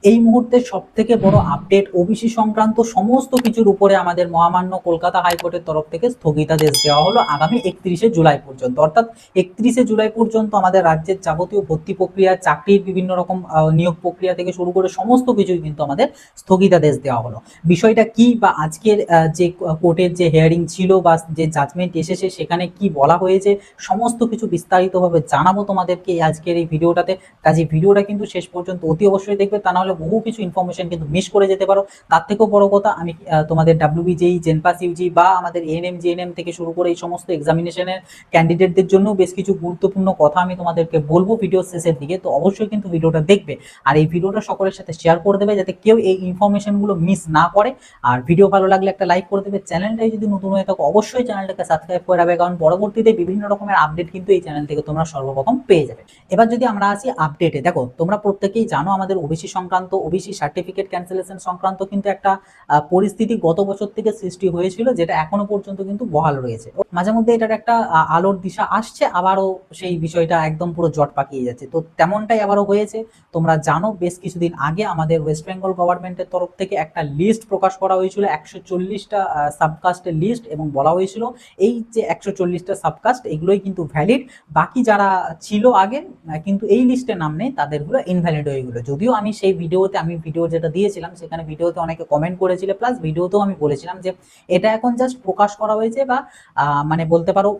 এই মুহূর্তে সবথেকে বড় আপডেট ওবিসি সংক্রান্ত সমস্ত কিছুর উপরে আমাদের মহামান্য কলকাতা হাইকোর্টের তরফ থেকে স্থগিতাদেশ দেওয়া হলো আগামী 31শে জুলাই পর্যন্ত। অর্থাৎ 31শে জুলাই পর্যন্ত আমাদের রাজ্যের যাবতীয় ভর্তি প্রক্রিয়া, চাকরির বিভিন্ন রকম নিয়োগ প্রক্রিয়া থেকে শুরু করে সমস্ত কিছুই কিন্তু আমাদের স্থগিতাদেশ দেওয়া হলো। বিষয়টা কি বা আজকের যে কোর্টের যে হিয়ারিং ছিল বা যে জাজমেন্ট এসেছে সেখানে কি বলা হয়েছে সমস্ত কিছু বিস্তারিতভাবে জানাবো তোমাদেরকে আজকের এই ভিডিওটাতে। কাজে ভিডিওটা কিন্তু শেষ পর্যন্ত অতি অবশ্যই দেখবে, তা নাহলে বহু কিছু ইনফরমেশন কিন্তু মিস করে যেতে পারো। তার থেকেও বড় কথা, আমি তোমাদের ডাব্লিউবিজেই, জেনপাস ইউজি বা আমাদের এএনএম জিএনএম থেকে শুরু করে এই সমস্ত এক্সামিনেশনের ক্যান্ডিডেটদের জন্য বেশ কিছু গুরুত্বপূর্ণ কথা আমি তোমাদেরকে বলবো ভিডিও শেষের দিকে। তো অবশ্যই কিন্তু ভিডিওটা দেখবে আর এই ভিডিওটা সকলের সাথে শেয়ার করে দেবে যাতে কেউ এই ইনফরমেশনগুলো মিস না করে। আর ভিডিও ভালো লাগলে একটা লাইক করে দেবে। চ্যানেলটাই যদি নতুন হয়ে থাকো অবশ্যই চ্যানেলটাকে সাবস্ক্রাইব করে রাখবে, কারণ পরবর্তীতে বিভিন্ন রকমের আপডেট কিন্তু এই চ্যানেল থেকে তোমরা সর্বপ্রথম পেয়ে যাবে। এবার যদি আমরা আসি আপডেটে, দেখো তোমরা প্রত্যেকেই জানো আমাদের ওবিসি সংক্রান্ত, ওবিসি সার্টিফিকেট ক্যান্সেলেশন সংক্রান্ত কিন্তু একটা পরিস্থিতি গত বছর থেকে সৃষ্টি হয়েছিল, যেটা এখনো পর্যন্ত কিন্তু বহাল রয়েছে। মাঝে মধ্যে এটার একটা আলোর দিশা আসছে, আবারও সেই বিষয়টা একদম পুরো জট পাকিয়ে যাচ্ছে। তো তেমনটাই আবারও হয়েছে। তোমরা জানো বেশ কিছুদিন আগে আমাদের ওয়েস্ট বেঙ্গল গভর্নমেন্টের তরফ থেকে একটা লিস্ট প্রকাশ করা হয়েছিল, 140টা সাবকাস্টের লিস্ট, এবং বলা হয়েছিল এই যে 140টা সাবকাস্ট এগুলোই কিন্তু ভ্যালিড, বাকি যারা ছিল আগে কিন্তু এই লিস্টে নাম নেই তাদেরগুলো ইনভ্যালিড হয়ে গেলো। যদিও আমি সেই ভিডিওতে, আমি ভিডিও যেটা দিয়েছিলাম সেখানে ভিডিওতে অনেকে কমেন্ট করেছিল, প্লাস ভিডিওতেও আমি বলেছিলাম যে এটা এখন জাস্ট প্রকাশ করা হয়েছে বা মানে বলতে পারো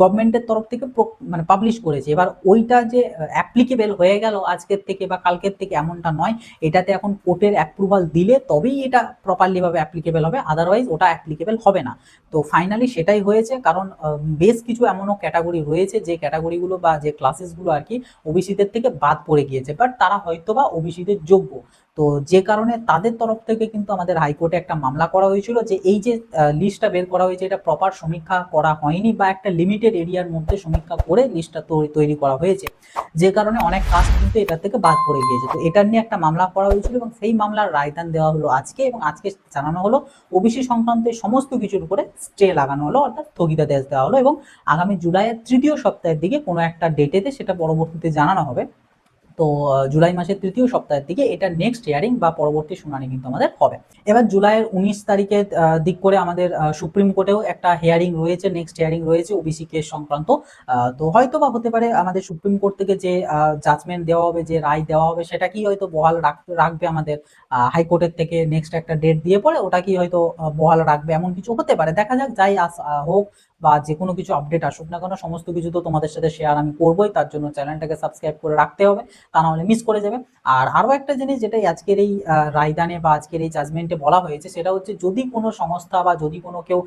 গভর্নমেন্টের তরফ থেকে মানে পাবলিশ করেছে। এবার ওইটা যে অ্যাপ্লিকেবল হয়ে গেল আজকের থেকে বা কালকের থেকে এমনটা নয়, এটাতে এখন কোর্টের অ্যাপ্রুভাল দিলে তবেই এটা প্রপারলি ভাবে অ্যাপ্লিকেবল হবে, আদারওয়াইজ ওটা অ্যাপ্লিকেবল হবে না। তো ফাইনালি সেটাই হয়েছে, কারণ বেশ কিছু এমনও ক্যাটাগরি রয়েছে যে ক্যাটাগরিগুলো বা যে ক্লাসেসগুলো আর কি ওবিসিদের থেকে বাদ পড়ে গিয়েছে, বাট তারা হয়তো বা ওবিসিদের যোগ্য। তো যে কারণে তাদের তরফ থেকে কিন্তু আমাদের হাইকোর্টে একটা মামলা করা হয়েছিল যে এই যে লিস্টটা বের করা হয়েছে এটা প্রপার সমীক্ষা করা হয়নি বা একটা লিমিটেড এরিয়ার মধ্যে সমীক্ষা করে লিস্টটা তৈরি করা হয়েছে, যে কারণে অনেক কাস্ট কিন্তু এটা থেকে বাদ পড়ে গিয়েছে। তো এটা নিয়ে একটা মামলা করা হয়েছিল এবং সেই মামলার রায়দান দেওয়া হলো আজকে, এবং আজকে জানানো হলো ওবিসি সংক্রান্ত সমস্ত কিছুর উপরে স্টে লাগানো হলো, অর্থাৎ স্থগিতাদেশ দেওয়া হলো, এবং আগামী জুলাইয়ের তৃতীয় সপ্তাহের দিকে কোনো একটা ডেটেতে সেটা পরবর্তীতে জানানো হবে। তো জুলাই মাসের তৃতীয় সপ্তাহের দিকে এটা নেক্সট হিয়ারিং বা পরবর্তী শুনানি কিন্তু আমাদের হবে। এবার জুলাইয়ের 19 তারিখের দিক করে আমাদের সুপ্রিম কোর্টেও একটা হিয়ারিং রয়েছে, নেক্সট হিয়ারিং রয়েছে ওবিসি কেস সংক্রান্ত। তো হয়তো বা হতে পারে আমাদের সুপ্রিম কোর্ট থেকে যে জাজমেন্ট দেওয়া হবে, যে রায় দেওয়া হবে, সেটা কি হয়তো বহাল রাখবে আমাদের হাইকোর্টের থেকে নেক্সট একটা ডেট দিয়ে পরে ওটা কি হয়তো বহাল রাখবে, এমন কিছু হতে পারে। দেখা যাক, যাই হোক বা যে কোনো কিছু আপডেট আসুক না কেন সমস্ত কিছু তো তোমাদের সাথে শেয়ার আমি করবোই, তার জন্য চ্যানেলটাকে সাবস্ক্রাইব করে রাখতে হবে, তা না হলে মিস করে যাবে। আর আরো একটা জিনিস যেটা আজকের এই রায়দানে বা আজকের এই জাজমেন্টে বলা হয়েছে, সেটা হচ্ছে যদি কোনো সংস্থা বা যদি কোনো কেউ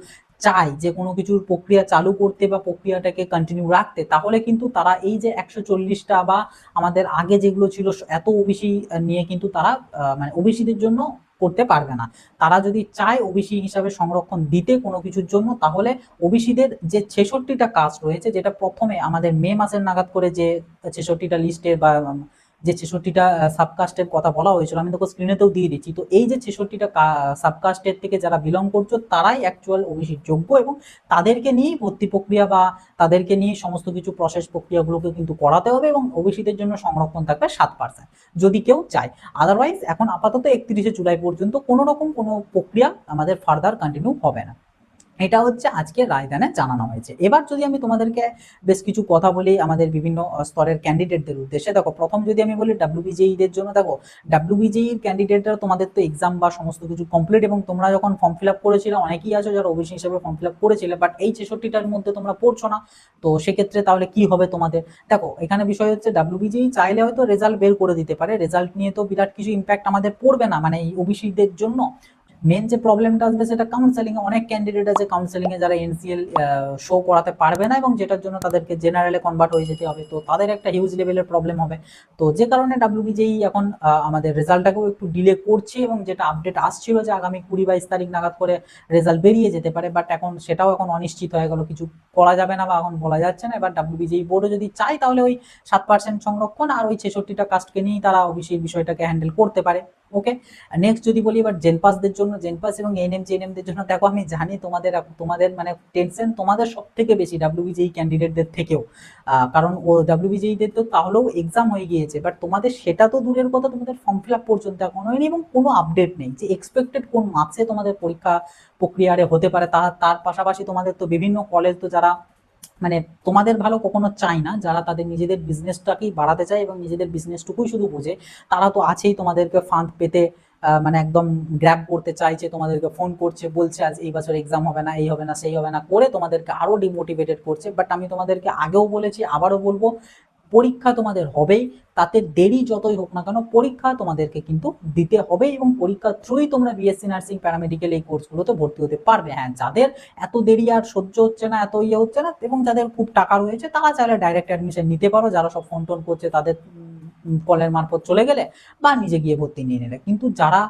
চায় যে কোনো কিছুর প্রক্রিয়া চালু করতে বা প্রক্রিয়াটাকে কন্টিনিউ রাখতে, তাহলে কিন্তু তারা এই যে 140টা বা আমাদের আগে যেগুলো ছিল এত ওবিসি নিয়ে কিন্তু তারা মানে ওবিসিদের জন্য করতে পারবে না। তারা যদি চায় ওবিসি হিসাবে সংরক্ষণ দিতে কোনো কিছুর জন্য, তাহলে ওবিসিদের যে 66টা কাস্ট রয়েছে, যেটা প্রথমে আমাদের মে মাসের নাগাদ করে যে 66টা লিস্টের বা যে 66টা সাবকাস্টের কথা বলা হয়েছিল, আমি তোকে স্ক্রিনেতেও দিয়ে দিচ্ছি। তো এই যে 66টা সাবকাস্টের থেকে যারা বিলং করছো তারাই অ্যাকচুয়াল ওবিসির যোগ্য, এবং তাদেরকে নিয়েই ভর্তি প্রক্রিয়া বা তাদেরকে নিয়ে সমস্ত কিছু প্রসেস প্রক্রিয়াগুলোকে কিন্তু করাতে হবে, এবং ওবিসিদের জন্য সংরক্ষণ থাকবে 7% যদি কেউ চায়। আদারওয়াইজ এখন আপাতত 31শে জুলাই পর্যন্ত কোনো রকম কোনো প্রক্রিয়া আমাদের ফার্দার কন্টিনিউ হবে না। এটা হচ্ছে আজকে রায়দানে জানানো হয়েছে। এবার যদি আমি তোমাদেরকে বেশ কিছু কথা বলি আমাদের বিভিন্ন স্তরের ক্যান্ডিডেটদের উদ্দেশ্যে, দেখো প্রথম যদি আমি বলি ডাব্লিউবিজেই দের জন্য, দেখো ডাব্লিউবিজেই ক্যান্ডিডেটরা তোমাদের তো এক্সাম বা সমস্ত কিছু কমপ্লিট, এবং তোমরা যখন ফর্ম ফিল আপ করেছিলে অনেকেই আছো যারা ওবিসি হিসেবে ফর্ম ফিল আপ করেছিলে, বাট এই 66টার মধ্যে তোমরা পড়ছো না। তো সেক্ষেত্রে তাহলে কি হবে তোমাদের? দেখো এখানে বিষয় হচ্ছে ডাব্লিউবিজেই চাইলে হয়তো রেজাল্ট বের করে দিতে পারে, রেজাল্ট নিয়ে তো বিরাট কিছু ইম্প্যাক্ট আমাদের পড়বে না মানে এই ওবিসিদের জন্য। মেন যে প্রবলেমটা আসবে সেটা কাউন্সেলিং এ, অনেক ক্যান্ডিডেট আছে কাউন্সেলিং এ যারা এনসিএল শো করাতে পারবে না, এবং যেটার জন্য তাদেরকে জেনারেলে কনভার্ট হয়ে যেতে হবে, তো তাদের একটা হিউজ লেভেলের প্রবলেম হবে। তো যে কারণে ডাব্লিউবিজেই এখন আমাদের রেজাল্টটাকেও একটু ডিলে করছে, এবং যেটা আপডেট আসছিল যে আগামী 20-22 তারিখ নাগাদ করে রেজাল্ট বেরিয়ে যেতে পারে, বাট এখন সেটাও এখন অনিশ্চিত হয়ে গেল, কিছু করা যাবে না বা এখন বলা যাচ্ছে না। এবার ডাব্লিউবিজেই বোর্ডও যদি চায় তাহলে ওই 7% সংরক্ষণ আর ওই 66টা কাস্টকে নিয়েই তারা ওবিসির বিষয়টাকে হ্যান্ডেল করতে পারে। ওকে, নেক্সট যদি বলি এবার জেনপাসদের জন্য, জেনপাস এবং এএনএম জেএনএমদের জন্য, দেখো আমি জানি তোমাদের মানে টেনশন তোমাদের সব থেকে বেশি ডাব্লিউবিজেই ক্যান্ডিডেটদের থেকেও, কারণ ও ডাব্লিউবিজেইদের তো তাহলেও এক্সাম হয়ে গিয়েছে, বাট তোমাদের সেটা তো দূরের কথা, তোমাদের ফর্ম ফিল আপ পর্যন্ত এখন হয়নি এবং কোনো আপডেট নেই যে এক্সপেক্টেড কোন মার্কসে তোমাদের পরীক্ষা প্রক্রিয়ারে হতে পারে। তার পাশাপাশি তোমাদের তো বিভিন্ন কলেজ তো যারা মানে তোমাদের ভালো কখনো চায় না, যারা তাদের নিজেদের বিজনেসটাকেই বাড়াতে চায় এবং নিজেদের বিজনেসটুকুই শুধু বোঝে, তারা তো আছেই তোমাদেরকে ফান্ড পেতে মানে একদম গ্র্যাব করতে চাইছে, তোমাদেরকে ফোন করছে, বলছে আজ এই বছর এক্সাম হবে না, এই হবে না, সেই হবে না করে তোমাদেরকে আরো ডিমোটিভেটেড করছে। বাট আমি তোমাদেরকে আগেও বলেছি, আবারও বলবো, পরীক্ষা তোমাদের হবেই, তাতে দেরি যতই হোক না কেন পরীক্ষা তোমাদেরকে কিন্তু দিতে হবে এবং পরীক্ষার থ্রুই তোমরা বিএসসি নার্সিং, প্যারামেডিক্যাল এই কোর্সগুলোতে ভর্তি হতে পারবে। হ্যাঁ, যাদের এত দেরি আর সহ্য হচ্ছে না, এত ইয়ে হচ্ছে না এবং যাদের খুব টাকা রয়েছে তারা চাইলে ডাইরেক্ট অ্যাডমিশন নিতে পারো, যারা সব ফোন টোন করছে তাদের কলের মারফত চলে গেলে বা নিজে গিয়ে ভর্তি নিয়ে নিলে। কিন্তু যারা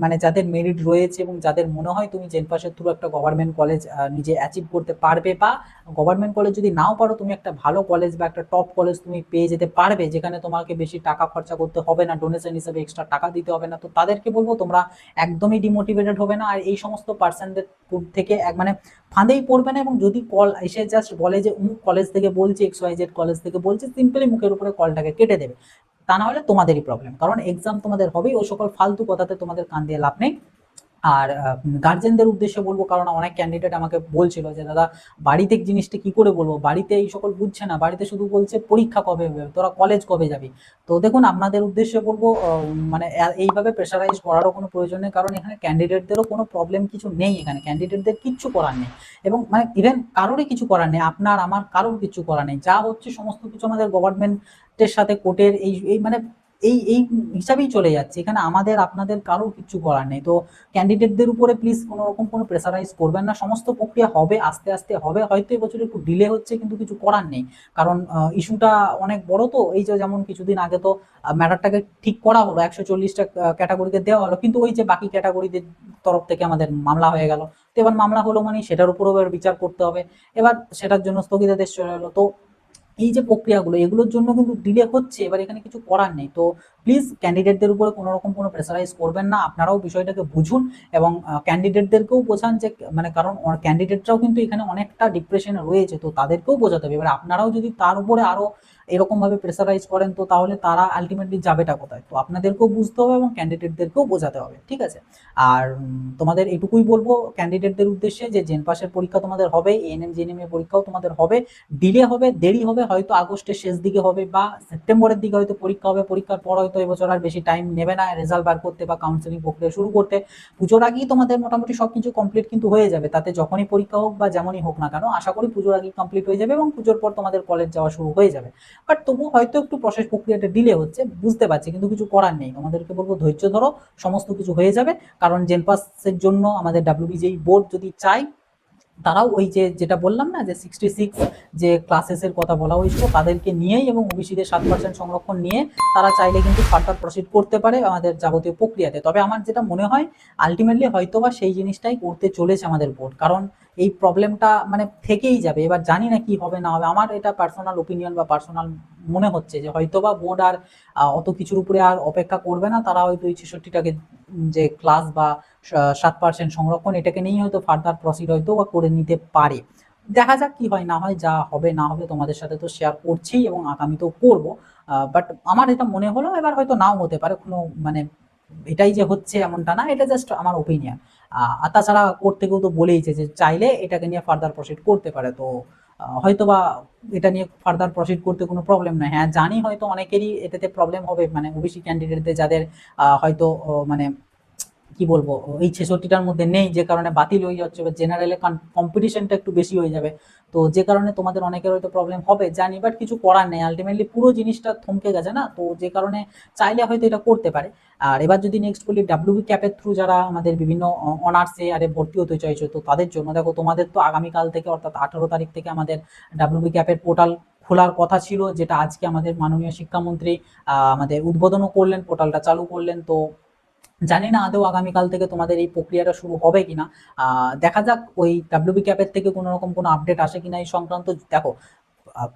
মানে যাদের মেরিট রয়েছে এবং যাদের মনে হয় তুমি জেনপাসের থ্রু একটা গভর্নমেন্ট কলেজ নিজে অ্যাচিভ করতে পারবে, বা গভর্নমেন্ট কলেজ যদি নাও পারো তুমি একটা ভালো কলেজ বা একটা টপ কলেজ তুমি পেয়ে যেতে পারবে, যেখানে তোমাকে বেশি টাকা খরচা করতে হবে না, ডোনেশন হিসেবে এক্সট্রা টাকা দিতে হবে না, তো তাদেরকে বলবো তোমরা একদমই ডিমোটিভেটেড হবে না। আর এই সমস্ত পার্সনদের থেকে মানে ফাঁদেই পড়বে না। এবং যদি কল এসে জাস্ট বলে যে অমুক কলেজ থেকে বলছে, XYZ কলেজ থেকে বলছে, সিম্পলি মুখের উপরে কলটাকে কেটে দেবে, তা না হলে তোমাদেরই প্রবলেম, কারণ এক্সাম তোমাদের হবেই, ওই সকল ফালতু কথাতে তোমাদের কান দিয়ে লাভ নেই। আর গার্জেনদের উদ্দেশ্যে বলবো, কারণ অনেক ক্যান্ডিডেট আমাকে বলছিল যে দাদা বাড়িতে জিনিসটা কি করে বলবো, বাড়িতে এই সকল বুঝছে না, বাড়িতে শুধু বলছে পরীক্ষা কবে হবে, তোরা কলেজ কবে যাবি। তো দেখুন, আপনাদের উদ্দেশ্যে বলবো মানে এইভাবে প্রেশারাইজ করারও কোনো প্রয়োজন নেই, কারণ এখানে ক্যান্ডিডেটদেরও কোনো প্রবলেম কিছু নেই, এখানে ক্যান্ডিডেটদের কিচ্ছু করার নেই এবং মানে ইভেন কারোরই কিছু করার নেই, আপনার আমার কারোর কিছু করার নেই, যা হচ্ছে সমস্ত কিছু আমাদের গভর্নমেন্টের সাথে কোর্টের এই মানে এই হিসাবেই চলে যাচ্ছে, এখানে আমাদের আপনাদের কারোর কিছু করার নেই। তো ক্যান্ডিডেটদের উপরে প্লিজ কোনো রকম কোনো প্রেসারাইজ করবেন না, সমস্ত প্রক্রিয়া হবে, আস্তে আস্তে হবে, হয়তো এবছর একটু ডিলে হচ্ছে কিন্তু কিছু করার নেই, কারণ ইস্যুটা অনেক বড়। তো এই যে যেমন কিছুদিন আগে তো ম্যাটারটাকে ঠিক করা হলো, 140টা ক্যাটাগরিকে দেওয়া হলো, কিন্তু ওই যে বাকি ক্যাটাগরিদের তরফ থেকে আমাদের মামলা হয়ে গেল। তো এবার মামলা হলো মানে সেটার উপরেও এবার বিচার করতে হবে, এবার সেটার জন্য স্থগিতাদেশ চলে এলো। তো এই যে প্রক্রিয়াগুলো, এগুলোর জন্য কিন্তু ডিলে হচ্ছে, এবার এখানে কিছু করার নেই। তো প্লিজ ক্যান্ডিডেটদের উপরে কোনো রকম কোনো প্রেসারাইজ করবেন না, আপনারাও বিষয়টাকে বুঝুন এবং ক্যান্ডিডেটদেরকেও বোঝান যে মানে, কারণ ক্যান্ডিডেটরাও কিন্তু এখানে অনেকটা ডিপ্রেশনে রয়েছে, তো তাদেরকেও বোঝাতে হবে। এবার আপনারাও যদি তার উপরে আরো এরকম ভাবে প্রেসারাইজ করেন, তো তাহলে তারা আলটিমেটলি যাবেটা কোথায়, তো আপনাদেরকেও বুঝতে হবে এবং ক্যান্ডিডেটদেরকেও বোঝাতে হবে, ঠিক আছে। আর তোমাদের এটুকুই বলবো ক্যান্ডিডেটদের উদ্দেশ্যে যে জেনপাসের পরীক্ষা তোমাদের হবে, এএনএম জিএনএম এর পরীক্ষাও তোমাদের হবে, ডিলে হবে, দেরি হবে, হয়তো আগস্টের শেষ দিকে হবে বা সেপ্টেম্বরের দিকে হয়তো পরীক্ষা হবে, পরীক্ষার পর হয়তো এবছর আর বেশি টাইম নেবে না রেজাল্ট বার করতে বা কাউন্সেলিং প্রক্রিয়া শুরু করতে, পুজোর আগেই তোমাদের মোটামুটি সবকিছু কমপ্লিট কিন্তু হয়ে যাবে, তাতে যখনই পরীক্ষা হোক বা যেমনই হোক না কেন, আশা করি পুজোর আগেই কমপ্লিট হয়ে যাবে এবং পুজোর পর তোমাদের কলেজ যাওয়া শুরু হয়ে যাবে। বাট তবু হয়তো একটু প্রসেস প্রক্রিয়াটা ডিলে হচ্ছে, বুঝতে পারছি, কিন্তু কিছু করার নেই, তোমাদেরকে বলবো ধৈর্য ধরো, সমস্ত কিছু হয়ে যাবে। কারণ জেনপাসের জন্য আমাদের ডাব্লিউবিজেই বোর্ড যদি চায়, তারাও ওই যে যেটা বললাম না যে 66 যে ক্লাসেসের কথা বলা হয়েছিল তাদেরকে নিয়েই এবং ওবিসিদের 7% সংরক্ষণ নিয়ে তারা চাইলে কিন্তু ফার্দার প্রসিড করতে পারে আমাদের যাবতীয় প্রক্রিয়াতে। তবে আমার যেটা মনে হয় আলটিমেটলি হয়তোবা সেই জিনিসটাই করতে চলেছে আমাদের বোর্ড, কারণ এই প্রবলেমটা মানে থেকেই যাবে। এবার জানি না কি হবে না হবে, আমার এটা পার্সোনাল ওপিনিয়ন বা পার্সোনাল মনে হচ্ছে যে হয়তোবা বোর্ড আর অত কিছুর উপরে আর অপেক্ষা করবে না, তারা হয়তো এই 66টাকে যে ক্লাস বা 7% সংরক্ষণ এটাকে নিয়েই হয়তো ফার্দার প্রসিড হয়তো বা করে নিতে পারে। দেখা যাক কি হয় না হয়, যা হবে না হবে তোমাদের সাথে তো শেয়ার করছি এবং আগামীতেও করবো। বাট আমার এটা মনে হলো, এবার হয়তো নাও হতে পারে, কোনো মানে এটাই যে হচ্ছে এমনটা না, এটা জাস্ট আমার ওপিনিয়ন। আর তাছাড়া কোর্ট থেকেও তো বলেইছে যে চাইলে এটাকে নিয়ে ফার্দার প্রসিড করতে পারে, তো হয়তোবা এটা নিয়ে ফার্দার প্রসিড করতে কোনো প্রবলেম নাই। হ্যাঁ জানি হয়তো অনেকেরই এটাতে প্রবলেম হবে, মানে ওবিসি ক্যান্ডিডেটদের যাদের হয়তো মানে কি বলবো এই 66টার মধ্যে নেই, যে কারণে বাতিল হয়ে যাচ্ছে বা জেনারেলে কম্পিটিশনটা একটু বেশি হয়ে যাবে, তো যে কারণে তোমাদের অনেকের হয়তো প্রবলেম হবে জানি, বাট কিছু করার নেই, আলটিমেটলি পুরো জিনিসটা থমকে গেছে না, তো যে কারণে চাইলে হয়তো এটা করতে পারে। আর এবার যদি নেক্সট বলি ডাব্লিউবি ক্যাপের থ্রু যারা আমাদের বিভিন্ন অনার্সে আরে ভর্তি হতে চাইছো, তো তাদের জন্য দেখো তোমাদের তো আগামীকাল থেকে অর্থাৎ 18 তারিখ থেকে আমাদের ডাব্লিউবি ক্যাপের পোর্টাল খোলার কথা ছিল, যেটা আজকে আমাদের মাননীয় শিক্ষামন্ত্রী আমাদের উদ্বোধনও করলেন, পোর্টালটা চালু করলেন। তো জানি না আদৌ আগামীকাল থেকে তোমাদের এই প্রক্রিয়াটা শুরু হবে কিনা, দেখা যাক ওই ডাব্লিউবি ক্যাপের থেকে কোনো রকম কোনো আপডেট আসে কিনা এই সংক্রান্ত। দেখো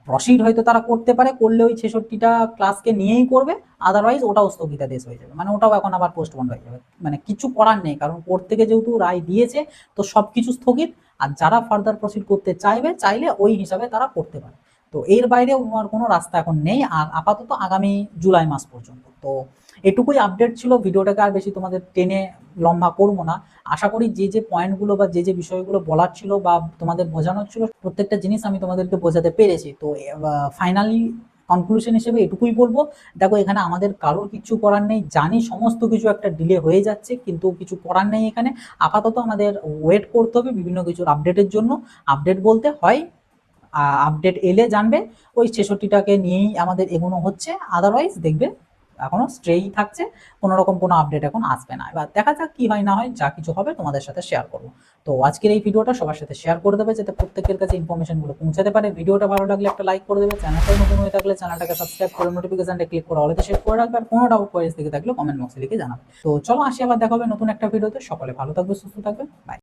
প্রসিড হয়তো তারা করতে পারে, করলে ওই 66টা ক্লাসকে নিয়েই করবে, আদারওয়াইজ ওটাও স্থগিতাদেশ হয়ে যাবে, মানে ওটাও এখন আবার পোস্টপন্ড হয়ে যাবে। মানে কিছু করার নেই, কারণ কোর্ট থেকে যেহেতু রায় দিয়েছে তো সবকিছু স্থগিত। আর যারা ফার্দার প্রসিড করতে চাইলে ওই হিসাবে তারা করতে পারে। তো এর বাইরে আর কোনো রাস্তা এখন নেই, আর আপাতত আগামী জুলাই মাস পর্যন্ত। তো এটুকুই আপডেট ছিল, ভিডিওটাকে আর বেশি তোমাদের টেনে লম্বা করবো না। আশা করি যে পয়েন্টগুলো বা যে বিষয়গুলো বলার ছিল বা তোমাদের বোঝানোর ছিল, প্রত্যেকটা জিনিস আমি তোমাদেরকে বোঝাতে পেরেছি। তো ফাইনালি কনক্লুশন হিসেবে এটুকুই বলবো, দেখো এখানে আমাদের কারোর কিছু করার নেই, জানি সমস্ত কিছু একটা ডিলে হয়ে যাচ্ছে, কিন্তু কিছু করার নেই এখানে। আপাতত আমাদের ওয়েট করতে হবে বিভিন্ন কিছুর আপডেটের জন্য। আপডেট বলতে হয় আপডেট এলে জানবে, ওই 66টাকে নিয়েই আমাদের এগোনো হচ্ছে, আদারওয়াইজ দেখবে এখনো স্ট্রেই থাকছে, কোনো রকম কোনো আপডেট এখন আসবে না। এবার দেখা যাক কি হয় না হয়, যা কিছু হবে তোমাদের সাথে শেয়ার করবো। তো আজকের এই ভিডিওটা সবার সাথে শেয়ার করে দেবে, যাতে প্রত্যেকের কাছে ইনফরমেশনগুলো পৌঁছাতে পারে। ভিডিওটা ভালো লাগলে একটা লাইক করে দেবে, চ্যানেলটাই নতুন হয়ে থাকলে চ্যানেলটাকে সাবস্ক্রাইব করে নোটিফিকেশনটা ক্লিক করে অলরেডি সেভ করে রাখবে, আর কোনো ডাউট কোয়েরিজ থেকে থাকলে কমেন্ট বক্সে লিখে জানাবে। তো চলো আসি, আবার দেখা হবে নতুন একটা ভিডিওতে। সকলে ভালো থাকবে, সুস্থ থাকবে, বাই।